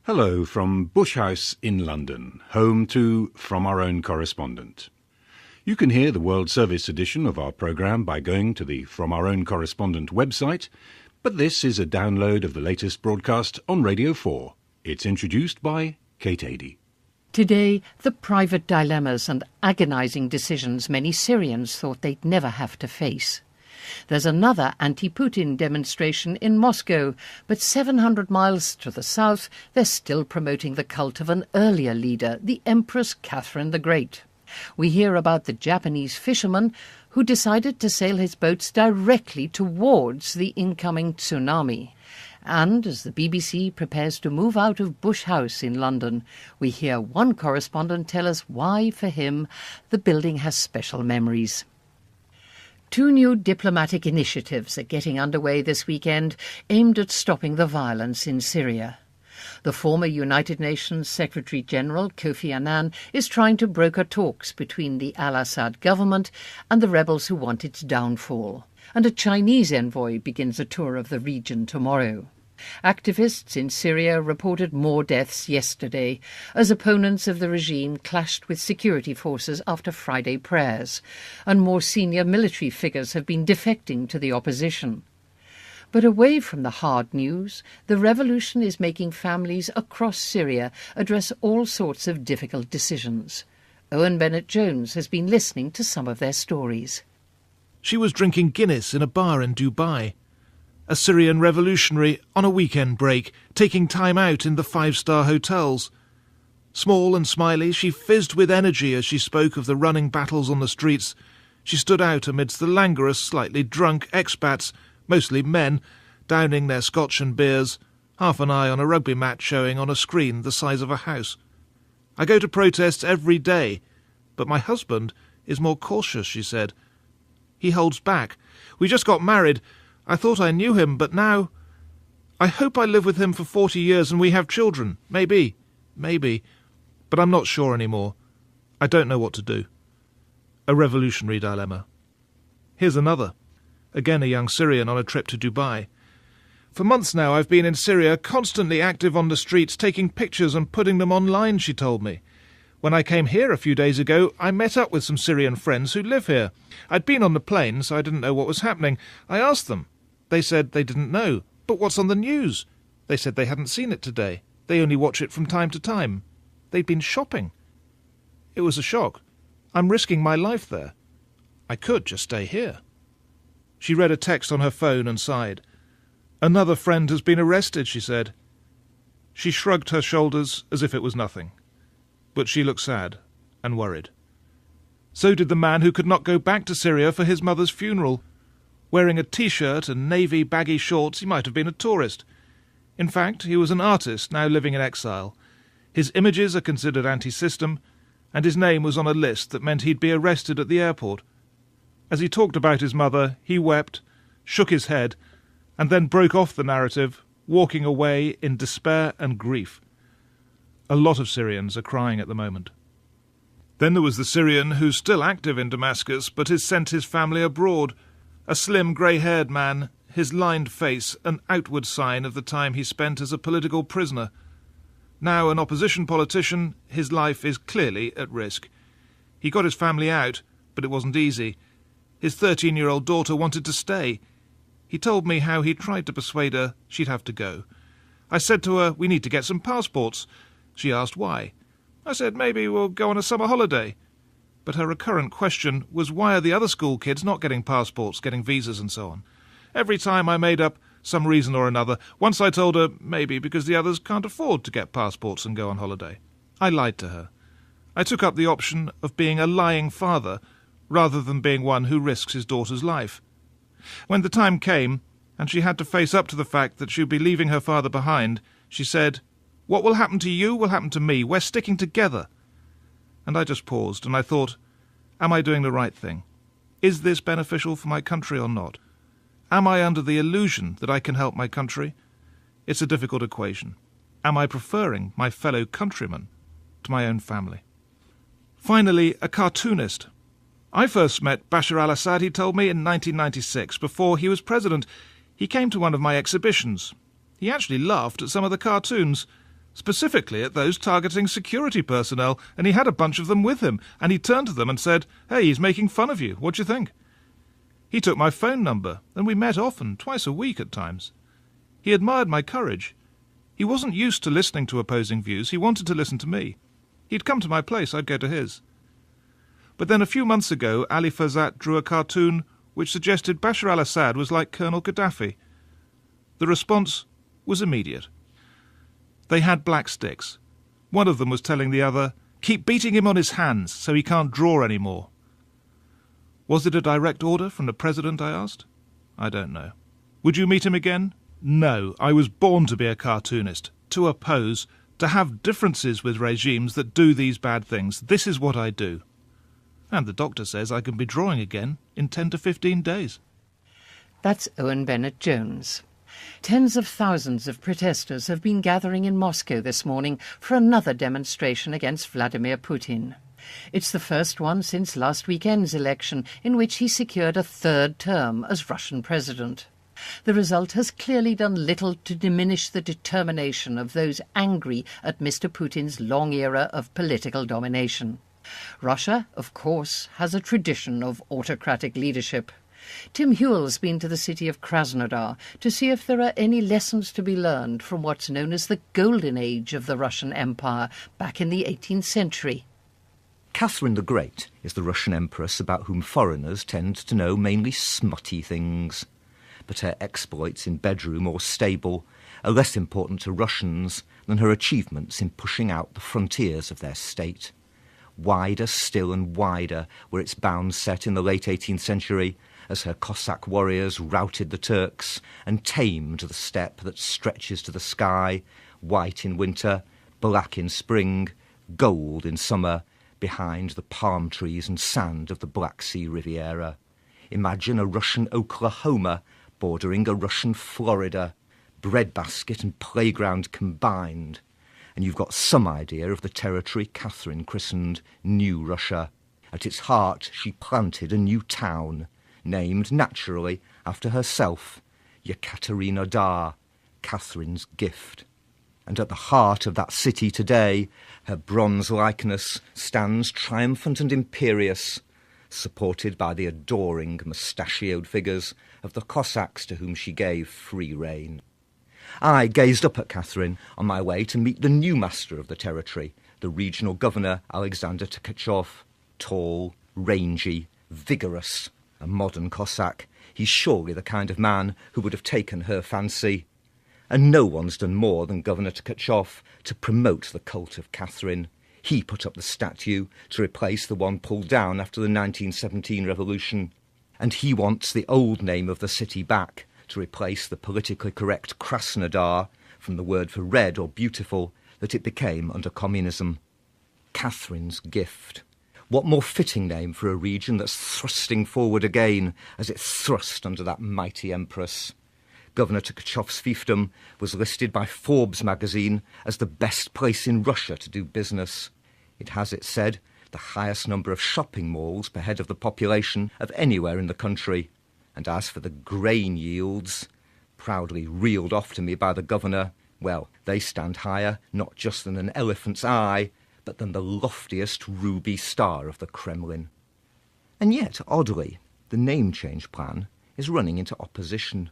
Hello from Bush House in London, home to From Our Own Correspondent. You can hear the World Service edition of our programme by going to the From Our Own Correspondent website, but this is a download of the latest broadcast on Radio 4. It's introduced by Kate Adie. Today, the private dilemmas and agonising decisions many Syrians thought they'd never have to face. There's another anti-Putin demonstration in Moscow, but 700 miles to the south, they're still promoting the cult of an earlier leader, the Empress Catherine the Great. We hear about the Japanese fisherman who decided to sail his boats directly towards the incoming tsunami. And as the BBC prepares to move out of Bush House in London, we hear one correspondent tell us why, for him, the building has special memories. Two new diplomatic initiatives are getting underway this weekend aimed at stopping the violence in Syria. The former United Nations Secretary-General Kofi Annan is trying to broker talks between the al-Assad government and the rebels who want its downfall. And a Chinese envoy begins a tour of the region tomorrow. Activists in Syria reported more deaths yesterday as opponents of the regime clashed with security forces after Friday prayers, and more senior military figures have been defecting to the opposition. But away from the hard news, the revolution is making families across Syria address all sorts of difficult decisions. Owen Bennett-Jones has been listening to some of their stories. She was drinking Guinness in a bar in Dubai. A Syrian revolutionary on a weekend break, taking time out in the five-star hotels. Small and smiley, she fizzed with energy as she spoke of the running battles on the streets. She stood out amidst the languorous, slightly drunk expats, mostly men, downing their scotch and beers, half an eye on a rugby match showing on a screen the size of a house. I go to protests every day, but my husband is more cautious, she said. He holds back. We just got married. I thought I knew him, but now... I hope I live with him for 40 years and we have children. Maybe. But I'm not sure anymore. I don't know what to do. A revolutionary dilemma. Here's another. Again a young Syrian on a trip to Dubai. For months now I've been in Syria, constantly active on the streets, taking pictures and putting them online, she told me. When I came here a few days ago, I met up with some Syrian friends who live here. I'd been on the plane, so I didn't know what was happening. I asked them. They said they didn't know. But what's on the news? They said they hadn't seen it today. They only watch it from time to time. They'd been shopping. It was a shock. I'm risking my life there. I could just stay here. She read a text on her phone and sighed. Another friend has been arrested, she said. She shrugged her shoulders as if it was nothing. But she looked sad and worried. So did the man who could not go back to Syria for his mother's funeral. Wearing a T-shirt and navy baggy shorts, he might have been a tourist. In fact, he was an artist now living in exile. His images are considered anti-system, and his name was on a list that meant he'd be arrested at the airport. As he talked about his mother, he wept, shook his head, and then broke off the narrative, walking away in despair and grief. A lot of Syrians are crying at the moment. Then there was the Syrian who's still active in Damascus, but has sent his family abroad. A slim, grey-haired man, his lined face an outward sign of the time he spent as a political prisoner. Now an opposition politician, his life is clearly at risk. He got his family out, but it wasn't easy. His 13-year-old daughter wanted to stay. He told me how he tried to persuade her she'd have to go. I said to her, we need to get some passports. She asked why. I said maybe we'll go on a summer holiday. But her recurrent question was why are the other school kids not getting passports, getting visas and so on? Every time I made up some reason or another. Once I told her maybe because the others can't afford to get passports and go on holiday. I lied to her. I took up the option of being a lying father rather than being one who risks his daughter's life. When the time came, and she had to face up to the fact that she'd be leaving her father behind, she said, "What will happen to you will happen to me. We're sticking together." And I just paused, and I thought, am I doing the right thing? Is this beneficial for my country or not? Am I under the illusion that I can help my country? It's a difficult equation. Am I preferring my fellow countrymen to my own family? Finally, a cartoonist. I first met Bashar al-Assad, he told me, in 1996, before he was president. He came to one of my exhibitions. He actually laughed at some of the cartoons. specifically at those targeting security personnel, and he had a bunch of them with him, and he turned to them and said, "Hey, he's making fun of you. What do you think?" He took my phone number, and we met often, twice a week at times. He admired my courage. He wasn't used to listening to opposing views. He wanted to listen to me. He'd come to my place, I'd go to his. But then a few months ago, Ali Fazat drew a cartoon which suggested Bashar al-Assad was like Colonel Gaddafi. The response was immediate. They had black sticks. One of them was telling the other, "Keep beating him on his hands so he can't draw any more." Was it a direct order from the president, I asked. I don't know. Would you meet him again? No, I was born to be a cartoonist, to oppose, to have differences with regimes that do these bad things. This is what I do. And the doctor says I can be drawing again in 10 to 15 days. That's Owen Bennett-Jones. Tens of thousands of protesters have been gathering in Moscow this morning for another demonstration against Vladimir Putin. It's the first one since last weekend's election, in which he secured a third term as Russian president. The result has clearly done little to diminish the determination of those angry at Mr. Putin's long era of political domination. Russia, of course, has a tradition of autocratic leadership. Tim Hewell's been to the city of Krasnodar to see if there are any lessons to be learned from what's known as the golden age of the Russian Empire back in the 18th century. Catherine the Great is the Russian empress about whom foreigners tend to know mainly smutty things. But her exploits in bedroom or stable are less important to Russians than her achievements in pushing out the frontiers of their state. Wider still and wider were its bounds set in the late 18th century as her Cossack warriors routed the Turks and tamed the steppe that stretches to the sky, white in winter, black in spring, gold in summer, behind the palm trees and sand of the Black Sea Riviera. Imagine a Russian Oklahoma bordering a Russian Florida, breadbasket and playground combined, and you've got some idea of the territory Catherine christened New Russia. At its heart she planted a new town, named naturally after herself, Yekaterinodar, Catherine's gift. And at the heart of that city today, her bronze likeness stands triumphant and imperious, supported by the adoring mustachioed figures of the Cossacks to whom she gave free rein. I gazed up at Catherine on my way to meet the new master of the territory, the regional governor Alexander Tkachov, tall, rangy, vigorous, a modern Cossack. He's surely the kind of man who would have taken her fancy. And no one's done more than Governor Tkachov to promote the cult of Catherine. He put up the statue to replace the one pulled down after the 1917 revolution. And he wants the old name of the city back to replace the politically correct Krasnodar, from the word for red or beautiful, that it became under communism. Catherine's gift. What more fitting name for a region that's thrusting forward again as it thrust under that mighty empress? Governor Tkachov's fiefdom was listed by Forbes magazine as the best place in Russia to do business. It has, it said, the highest number of shopping malls per head of the population of anywhere in the country. And as for the grain yields, proudly reeled off to me by the governor, well, they stand higher not just than an elephant's eye, but than the loftiest ruby star of the Kremlin. And yet, oddly, the name change plan is running into opposition.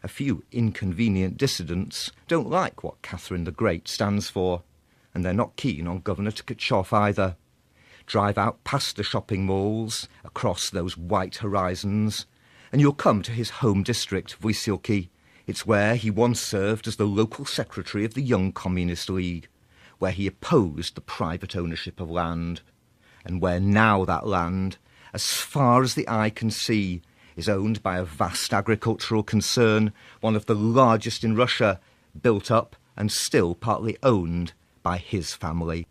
A few inconvenient dissidents don't like what Catherine the Great stands for, and they're not keen on Governor Tkachov either. Drive out past the shopping malls, across those white horizons, and you'll come to his home district, Vysilki. It's where he once served as the local secretary of the Young Communist League, where he opposed the private ownership of land, and where now that land, as far as the eye can see, is owned by a vast agricultural concern, one of the largest in Russia, built up and still partly owned by his family.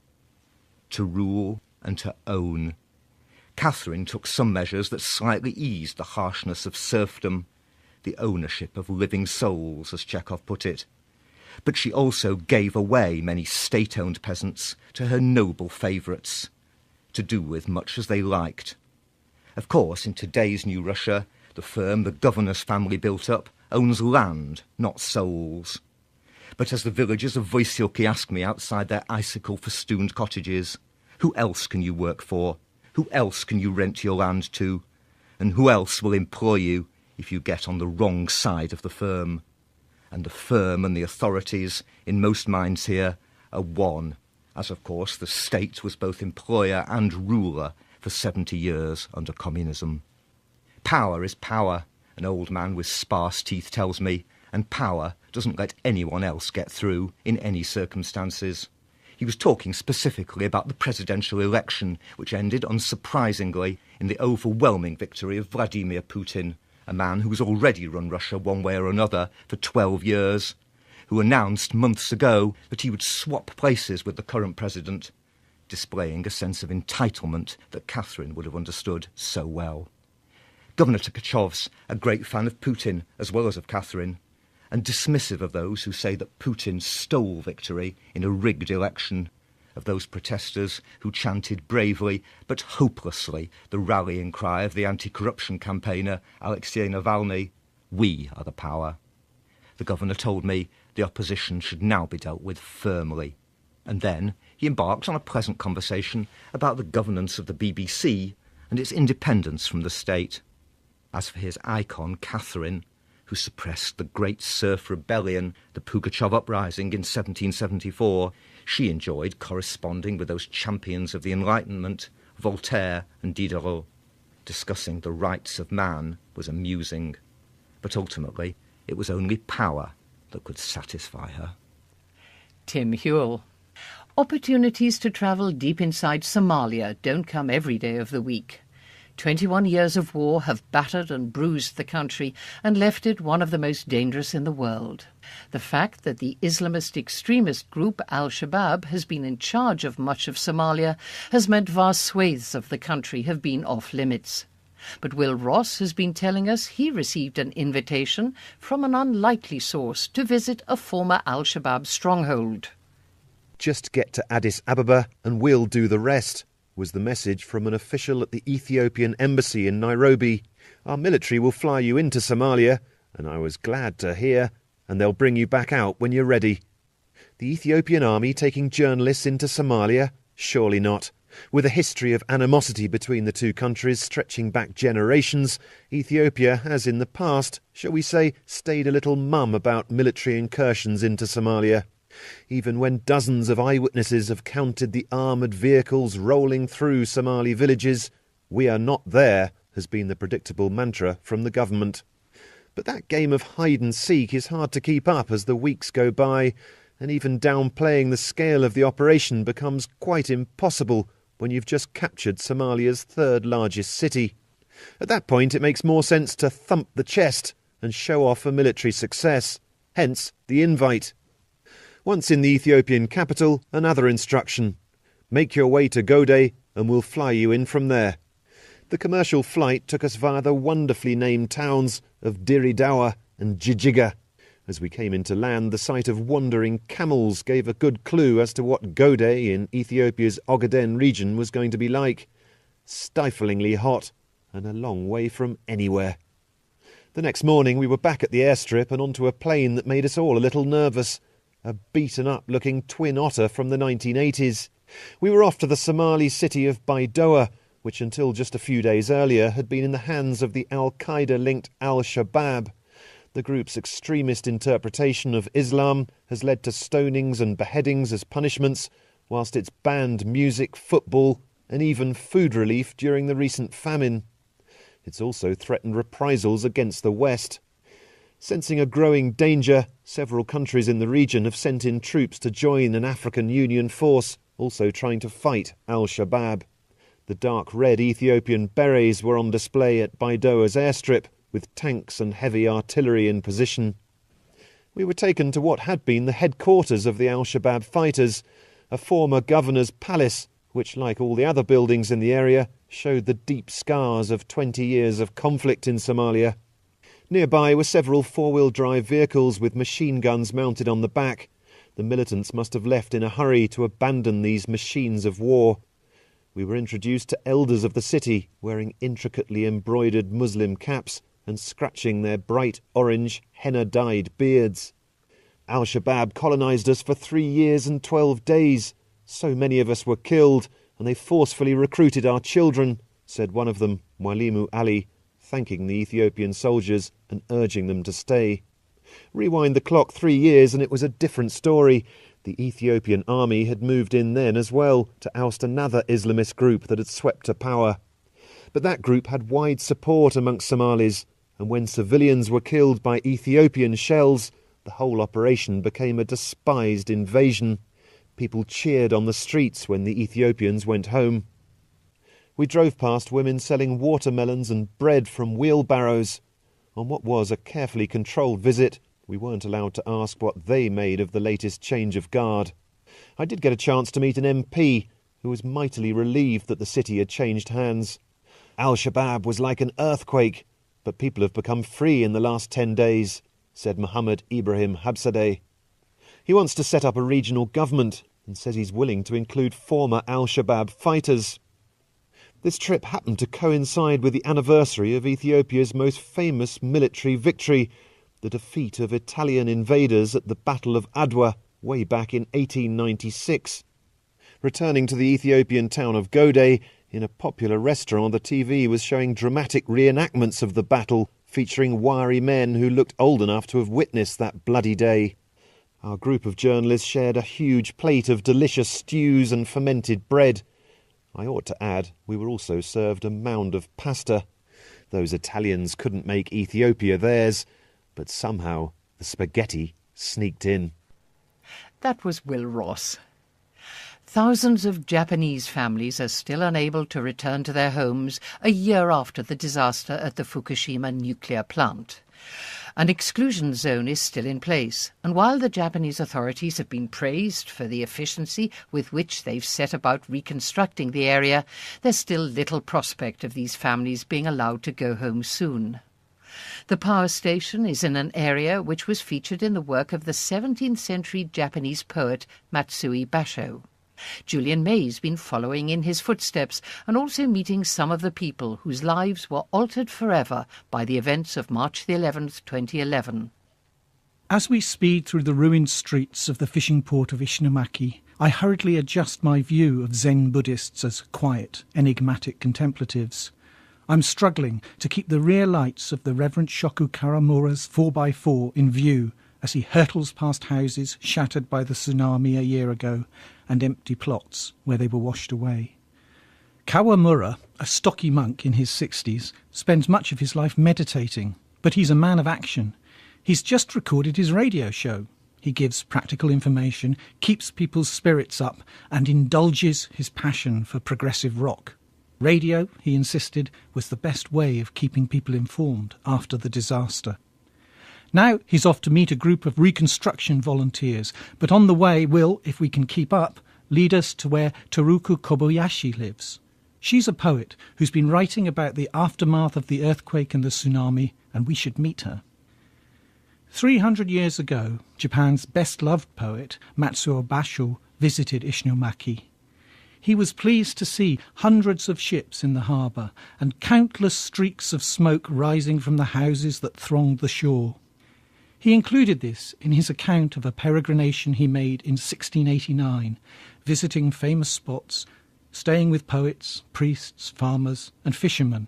To rule and to own. Catherine took some measures that slightly eased the harshness of serfdom, the ownership of living souls, as Chekhov put it. But she also gave away many state-owned peasants to her noble favourites, to do with much as they liked. Of course, in today's new Russia, the firm the governor's family built up owns land, not souls. But as the villagers of Wojciechowski ask me outside their icicle-festooned cottages, who else can you work for? Who else can you rent your land to? And who else will employ you if you get on the wrong side of the firm? And the firm and the authorities, in most minds here, are one, as of course the state was both employer and ruler for 70 years under communism. Power is power, an old man with sparse teeth tells me, and power doesn't let anyone else get through in any circumstances. He was talking specifically about the presidential election, which ended, unsurprisingly, in the overwhelming victory of Vladimir Putin, a man who has already run Russia one way or another for 12 years, who announced months ago that he would swap places with the current president, displaying a sense of entitlement that Catherine would have understood so well. Governor Tukachov's a great fan of Putin as well as of Catherine, and dismissive of those who say that Putin stole victory in a rigged election, of those protesters who chanted bravely but hopelessly the rallying cry of the anti-corruption campaigner Alexei Navalny, "We are the power." The governor told me the opposition should now be dealt with firmly, and then he embarked on a pleasant conversation about the governance of the BBC and its independence from the state. As for his icon, Catherine, who suppressed the Great Serf Rebellion, the Pugachev Uprising in 1774, she enjoyed corresponding with those champions of the Enlightenment, Voltaire and Diderot. Discussing the rights of man was amusing, but ultimately it was only power that could satisfy her. Tim Hewell. Opportunities to travel deep inside Somalia don't come every day of the week. 21 years of war have battered and bruised the country and left it one of the most dangerous in the world. The fact that the Islamist extremist group Al-Shabaab has been in charge of much of Somalia has meant vast swathes of the country have been off limits. But Will Ross has been telling us he received an invitation from an unlikely source to visit a former Al-Shabaab stronghold. "Just get to Addis Ababa and we'll do the rest," was the message from an official at the Ethiopian embassy in Nairobi. "Our military will fly you into Somalia," and I was glad to hear, "and they'll bring you back out when you're ready." The Ethiopian army taking journalists into Somalia? Surely not. With a history of animosity between the two countries stretching back generations, Ethiopia has in the past, shall we say, stayed a little mum about military incursions into Somalia. Even when dozens of eyewitnesses have counted the armoured vehicles rolling through Somali villages, "We are not there," has been the predictable mantra from the government. But that game of hide-and-seek is hard to keep up as the weeks go by, and even downplaying the scale of the operation becomes quite impossible when you've just captured Somalia's third largest city. At that point it makes more sense to thump the chest and show off a military success, hence the invite. Once in the Ethiopian capital, another instruction: make your way to Gode and we'll fly you in from there. The commercial flight took us via the wonderfully named towns of Diridawa and Jijiga. As we came into land, the sight of wandering camels gave a good clue as to what Gode in Ethiopia's Ogaden region was going to be like. Stiflingly hot and a long way from anywhere. The next morning we were back at the airstrip and onto a plane that made us all a little nervous. A beaten-up-looking twin otter from the 1980s. We were off to the Somali city of Baidoa, which until just a few days earlier had been in the hands of the Al-Qaeda-linked Al-Shabaab. The group's extremist interpretation of Islam has led to stonings and beheadings as punishments, whilst it's banned music, football and even food relief during the recent famine. It's also threatened reprisals against the West. Sensing a growing danger, several countries in the region have sent in troops to join an African Union force, also trying to fight Al-Shabaab. The dark red Ethiopian berets were on display at Baidoa's airstrip, with tanks and heavy artillery in position. We were taken to what had been the headquarters of the Al-Shabaab fighters, a former governor's palace, which, like all the other buildings in the area, showed the deep scars of 20 years of conflict in Somalia. Nearby were several four-wheel drive vehicles with machine guns mounted on the back. The militants must have left in a hurry to abandon these machines of war. We were introduced to elders of the city, wearing intricately embroidered Muslim caps and scratching their bright orange henna-dyed beards. Al-Shabaab colonised us for 3 years and 12 days. So many of us were killed, and they forcefully recruited our children, said one of them, Mwalimu Ali, thanking the Ethiopian soldiers and urging them to stay. Rewind the clock 3 years and it was a different story. The Ethiopian army had moved in then as well to oust another Islamist group that had swept to power. But that group had wide support amongst Somalis, and when civilians were killed by Ethiopian shells, the whole operation became a despised invasion. People cheered on the streets when the Ethiopians went home. We drove past women selling watermelons and bread from wheelbarrows. On what was a carefully controlled visit, we weren't allowed to ask what they made of the latest change of guard. I did get a chance to meet an MP who was mightily relieved that the city had changed hands. Al-Shabaab was like an earthquake, but people have become free in the last 10 days, said Muhammad Ibrahim Habsadeh. He wants to set up a regional government and says he's willing to include former Al-Shabaab fighters. This trip happened to coincide with the anniversary of Ethiopia's most famous military victory, the defeat of Italian invaders at the Battle of Adwa way back in 1896. Returning to the Ethiopian town of Gode, in a popular restaurant the TV was showing dramatic reenactments of the battle, featuring wiry men who looked old enough to have witnessed that bloody day. Our group of journalists shared a huge plate of delicious stews and fermented bread. I ought to add, we were also served a mound of pasta. Those Italians couldn't make Ethiopia theirs, but somehow the spaghetti sneaked in. That was Will Ross. Thousands of Japanese families are still unable to return to their homes a year after the disaster at the Fukushima nuclear plant. An exclusion zone is still in place, and while the Japanese authorities have been praised for the efficiency with which they've set about reconstructing the area, there's still little prospect of these families being allowed to go home soon. The power station is in an area which was featured in the work of the 17th century Japanese poet Matsui Basho. Julian May's been following in his footsteps and also meeting some of the people whose lives were altered forever by the events of March the 11th, 2011. As we speed through the ruined streets of the fishing port of Ishinomaki, I hurriedly adjust my view of Zen Buddhists as quiet, enigmatic contemplatives. I'm struggling to keep the rear lights of the Reverend Shoku Karamura's 4x4 in view as he hurtles past houses shattered by the tsunami a year ago and empty plots where they were washed away. Kawamura, a stocky monk in his 60s, spends much of his life meditating, but he's a man of action. He's just recorded his radio show. He gives practical information, keeps people's spirits up, and indulges his passion for progressive rock. Radio, he insisted, was the best way of keeping people informed after the disaster. Now he's off to meet a group of reconstruction volunteers, but on the way will, if we can keep up, lead us to where Toruko Kobayashi lives. She's a poet who's been writing about the aftermath of the earthquake and the tsunami, and we should meet her. 300 years ago, Japan's best-loved poet, Matsuo Basho, visited Ishinomaki. He was pleased to see hundreds of ships in the harbour and countless streaks of smoke rising from the houses that thronged the shore. He included this in his account of a peregrination he made in 1689, visiting famous spots, staying with poets, priests, farmers and fishermen.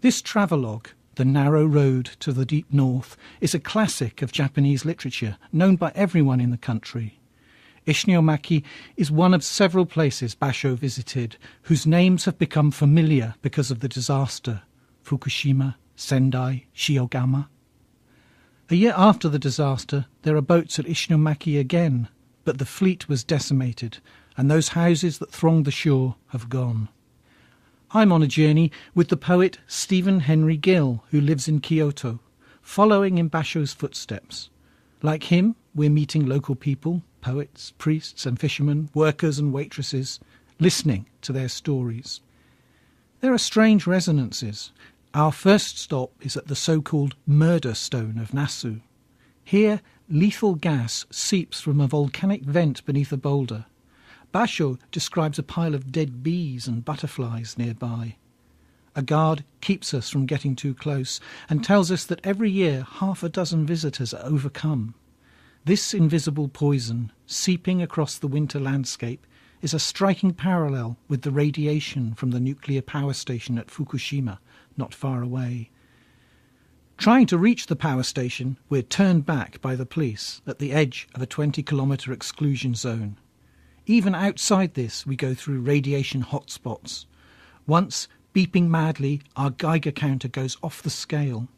This travelogue, The Narrow Road to the Deep North, is a classic of Japanese literature, known by everyone in the country. Ishinomaki is one of several places Basho visited, whose names have become familiar because of the disaster: Fukushima, Sendai, Shiogama. A year after the disaster, there are boats at Ishinomaki again, but the fleet was decimated, and those houses that thronged the shore have gone. I'm on a journey with the poet Stephen Henry Gill, who lives in Kyoto, following in Basho's footsteps. Like him, we're meeting local people, poets, priests and fishermen, workers and waitresses, listening to their stories. There are strange resonances. Our first stop is at the so-called murder stone of Nasu. Here, lethal gas seeps from a volcanic vent beneath a boulder. Basho describes a pile of dead bees and butterflies nearby. A guard keeps us from getting too close and tells us that every year 6 visitors are overcome. This invisible poison, seeping across the winter landscape, is a striking parallel with the radiation from the nuclear power station at Fukushima, not far away. Trying to reach the power station, we're turned back by the police at the edge of a 20-kilometre exclusion zone. Even outside this, we go through radiation hotspots. Once, beeping madly, our Geiger counter goes off the scale.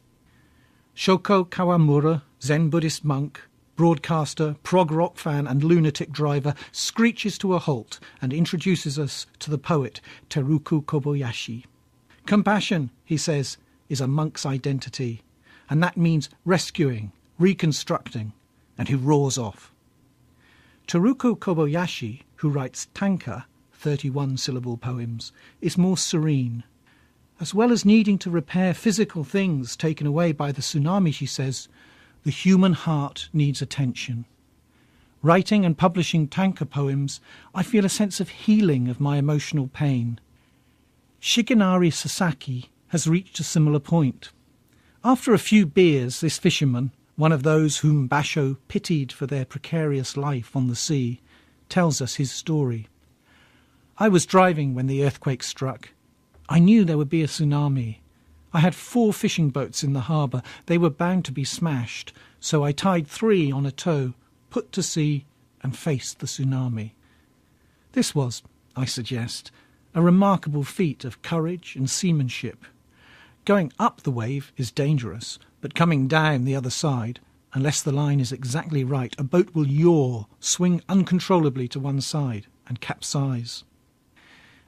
Shoko Kawamura, Zen Buddhist monk, broadcaster, prog rock fan and lunatic driver, screeches to a halt and introduces us to the poet Teruku Kobayashi. Compassion, he says, is a monk's identity, and that means rescuing, reconstructing, and he roars off. Teruku Kobayashi, who writes tanka, 31-syllable poems, is more serene. As well as needing to repair physical things taken away by the tsunami, she says, the human heart needs attention. Writing and publishing tanka poems, I feel a sense of healing of my emotional pain. Shigenari Sasaki has reached a similar point. After a few beers, this fisherman, one of those whom Basho pitied for their precarious life on the sea, tells us his story. I was driving when the earthquake struck. I knew there would be a tsunami. I had 4 fishing boats in the harbour. They were bound to be smashed, so I tied 3 on a tow, put to sea, and faced the tsunami. This was, I suggest, a remarkable feat of courage and seamanship. Going up the wave is dangerous, but coming down the other side, unless the line is exactly right, a boat will yaw, swing uncontrollably to one side, and capsize.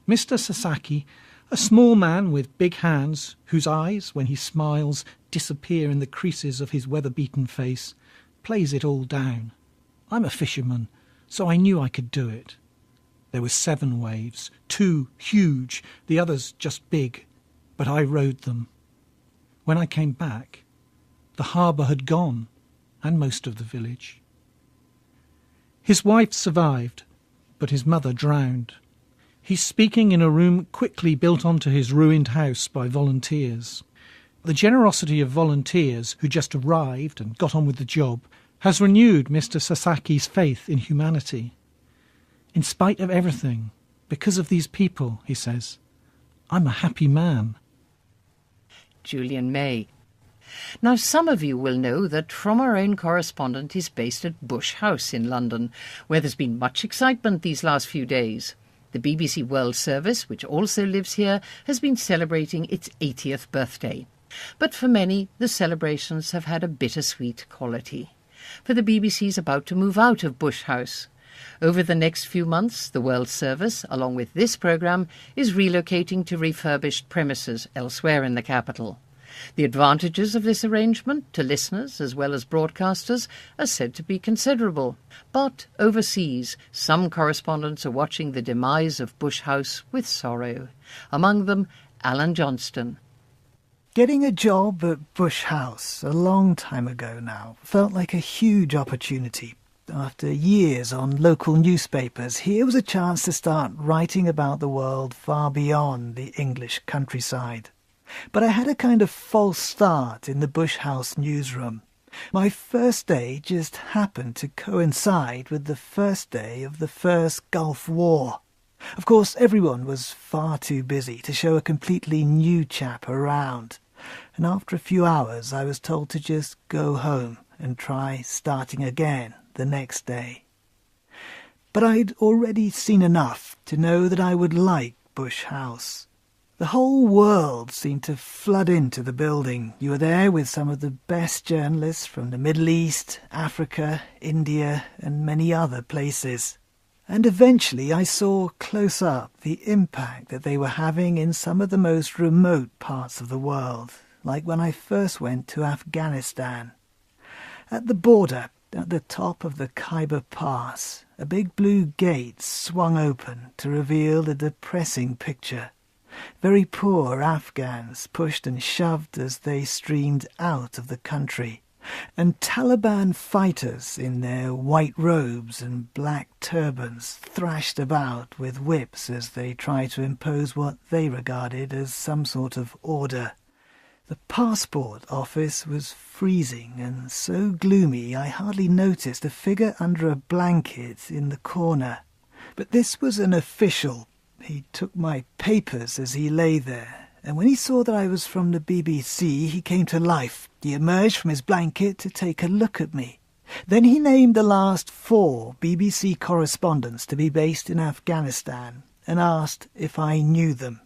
Mr. Sasaki, a small man with big hands, whose eyes, when he smiles, disappear in the creases of his weather-beaten face, plays it all down. I'm a fisherman, so I knew I could do it. There were 7 waves, 2 huge, the others just big, but I rode them. When I came back, the harbour had gone, and most of the village. His wife survived, but his mother drowned. He's speaking in a room quickly built onto his ruined house by volunteers. The generosity of volunteers who just arrived and got on with the job has renewed Mr. Sasaki's faith in humanity. In spite of everything, because of these people, he says, I'm a happy man. Julian May. Now, some of you will know that From Our Own correspondent is based at Bush House in London, where there's been much excitement these last few days. The BBC World Service, which also lives here, has been celebrating its 80th birthday. But for many, the celebrations have had a bittersweet quality. For the BBC's about to move out of Bush House. Over the next few months, the World Service, along with this programme, is relocating to refurbished premises elsewhere in the capital. The advantages of this arrangement, to listeners as well as broadcasters, are said to be considerable. But overseas, some correspondents are watching the demise of Bush House with sorrow. Among them, Alan Johnston. Getting a job at Bush House a long time ago now felt like a huge opportunity. After years on local newspapers, here was a chance to start writing about the world far beyond the English countryside. But I had a kind of false start in the Bush House newsroom. My first day just happened to coincide with the first day of the First Gulf War. Of course, everyone was far too busy to show a completely new chap around, and after a few hours I was told to just go home and try starting again the next day. But I'd already seen enough to know that I would like Bush House. The whole world seemed to flood into the building. You were there with some of the best journalists from the Middle East, Africa, India, and many other places. And eventually I saw close up the impact that they were having in some of the most remote parts of the world, like when I first went to Afghanistan. At the border, at the top of the Khyber Pass, a big blue gate swung open to reveal a depressing picture. Very poor Afghans pushed and shoved as they streamed out of the country, and Taliban fighters in their white robes and black turbans thrashed about with whips as they tried to impose what they regarded as some sort of order. The passport office was freezing and so gloomy I hardly noticed a figure under a blanket in the corner. But this was an official. He took my papers as he lay there, and when he saw that I was from the BBC, he came to life. He emerged from his blanket to take a look at me. Then he named the last 4 BBC correspondents to be based in Afghanistan and asked if I knew them.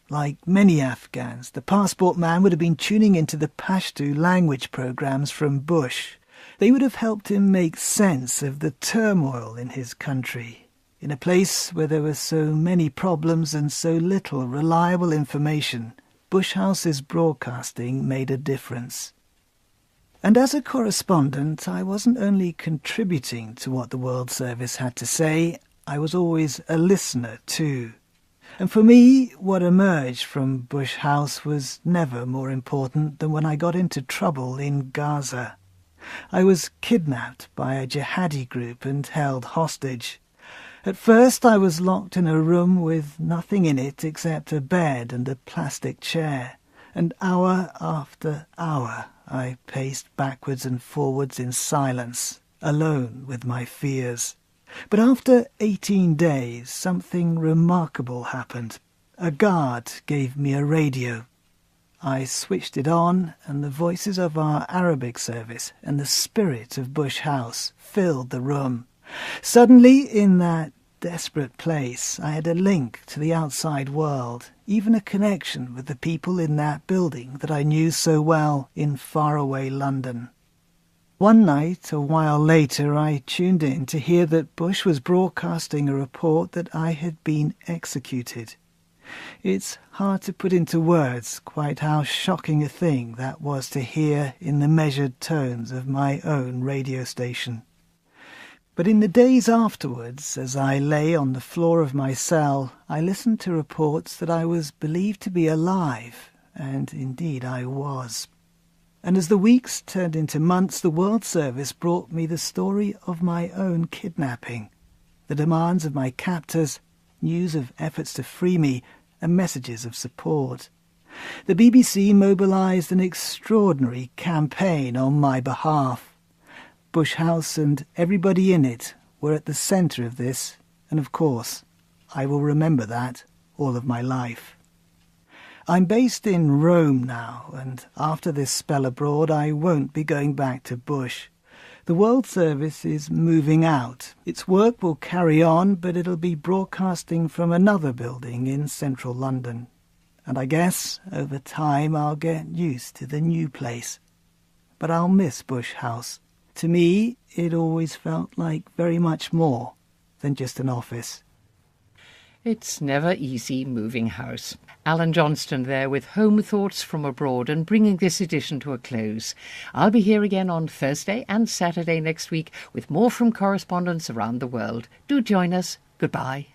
Like many Afghans, the passport man would have been tuning into the Pashto language programs from Bush. They would have helped him make sense of the turmoil in his country, in a place where there were so many problems and so little reliable information. Bush House's broadcasting made a difference. And as a correspondent, I wasn't only contributing to what the World Service had to say, I was always a listener too. And for me, what emerged from Bush House was never more important than when I got into trouble in Gaza. I was kidnapped by a jihadi group and held hostage. At first I was locked in a room with nothing in it except a bed and a plastic chair, and hour after hour I paced backwards and forwards in silence, alone with my fears. But after 18 days, something remarkable happened. A guard gave me a radio. I switched it on, and the voices of our Arabic service and the spirit of Bush House filled the room. Suddenly, in that desperate place, I had a link to the outside world, even a connection with the people in that building that I knew so well in faraway London. One night, a while later, I tuned in to hear that Bush was broadcasting a report that I had been executed. It's hard to put into words quite how shocking a thing that was to hear in the measured tones of my own radio station. But in the days afterwards, as I lay on the floor of my cell, I listened to reports that I was believed to be alive, and indeed I was. And as the weeks turned into months, the World Service brought me the story of my own kidnapping, the demands of my captors, news of efforts to free me, and messages of support. The BBC mobilised an extraordinary campaign on my behalf. Bush House and everybody in it were at the centre of this, and of course, I will remember that all of my life. I'm based in Rome now, and after this spell abroad, I won't be going back to Bush. The World Service is moving out. Its work will carry on, but it'll be broadcasting from another building in central London. And I guess, over time, I'll get used to the new place. But I'll miss Bush House. To me, it always felt like very much more than just an office. It's never easy moving house. Alan Johnston there with Home Thoughts from Abroad and bringing this edition to a close. I'll be here again on Thursday and Saturday next week with more from correspondents around the world. Do join us. Goodbye.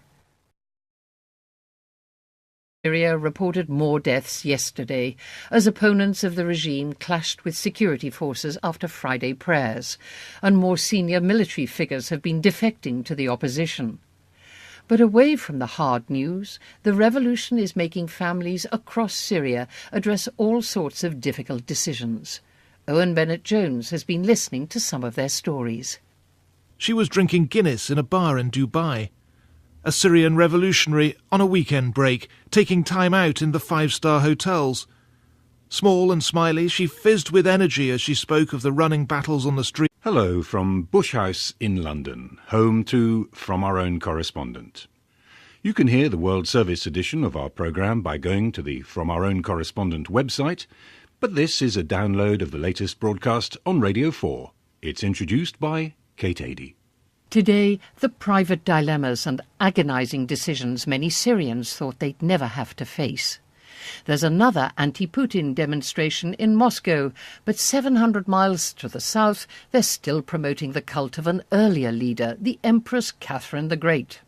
Syria reported more deaths yesterday as opponents of the regime clashed with security forces after Friday prayers, and more senior military figures have been defecting to the opposition. But away from the hard news, the revolution is making families across Syria address all sorts of difficult decisions. Owen Bennett-Jones has been listening to some of their stories. She was drinking Guinness in a bar in Dubai. A Syrian revolutionary on a weekend break, taking time out in the 5-star hotels. Small and smiley, she fizzed with energy as she spoke of the running battles on the street. Hello from Bush House in London, home to From Our Own Correspondent. You can hear the World Service edition of our programme by going to the From Our Own Correspondent website, but this is a download of the latest broadcast on Radio 4. It's introduced by Kate Adie. Today, the private dilemmas and agonising decisions many Syrians thought they'd never have to face. There's another anti-Putin demonstration in Moscow, but 700 miles to the south, they're still promoting the cult of an earlier leader, the Empress Catherine the Great.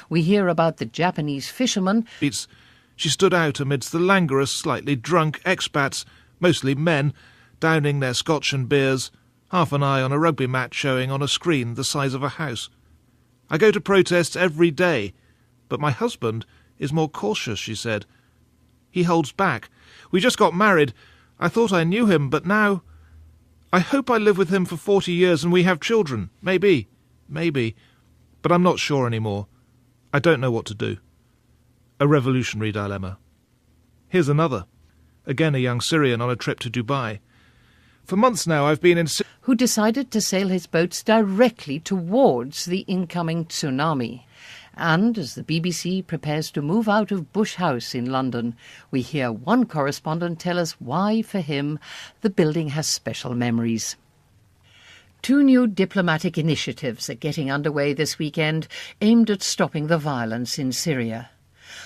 We hear about the Japanese fisherman. She stood out amidst the languorous, slightly drunk expats, mostly men, downing their scotch and beers, half an eye on a rugby match showing on a screen the size of a house. I go to protests every day, but my husband is more cautious, she said. He holds back. We just got married. I thought I knew him, but now... I hope I live with him for 40 years and we have children. Maybe. But I'm not sure anymore. I don't know what to do. A revolutionary dilemma. Here's another. Again a young Syrian on a trip to Dubai. For months now I've been in... Who decided to sail his boats directly towards the incoming tsunami. And as the BBC prepares to move out of Bush House in London, we hear one correspondent tell us why, for him, the building has special memories. 2 new diplomatic initiatives are getting underway this weekend aimed at stopping the violence in Syria.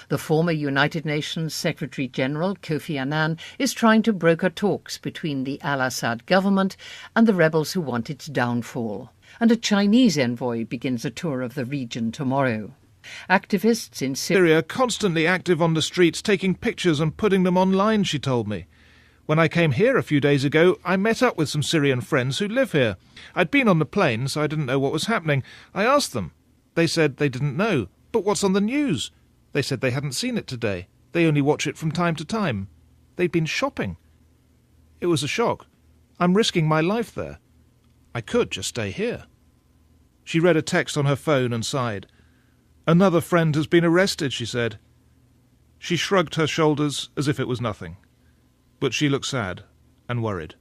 The former United Nations Secretary-General Kofi Annan is trying to broker talks between the al-Assad government and the rebels who want its downfall. And a Chinese envoy begins a tour of the region tomorrow. Activists in Syria are constantly active on the streets, taking pictures and putting them online, she told me. When I came here a few days ago, I met up with some Syrian friends who live here. I'd been on the plane, so I didn't know what was happening. I asked them. They said they didn't know. But what's on the news? They said they hadn't seen it today. They only watch it from time to time. They'd been shopping. It was a shock. I'm risking my life there. I could just stay here. She read a text on her phone and sighed. Another friend has been arrested, she said. She shrugged her shoulders as if it was nothing. But she looked sad and worried.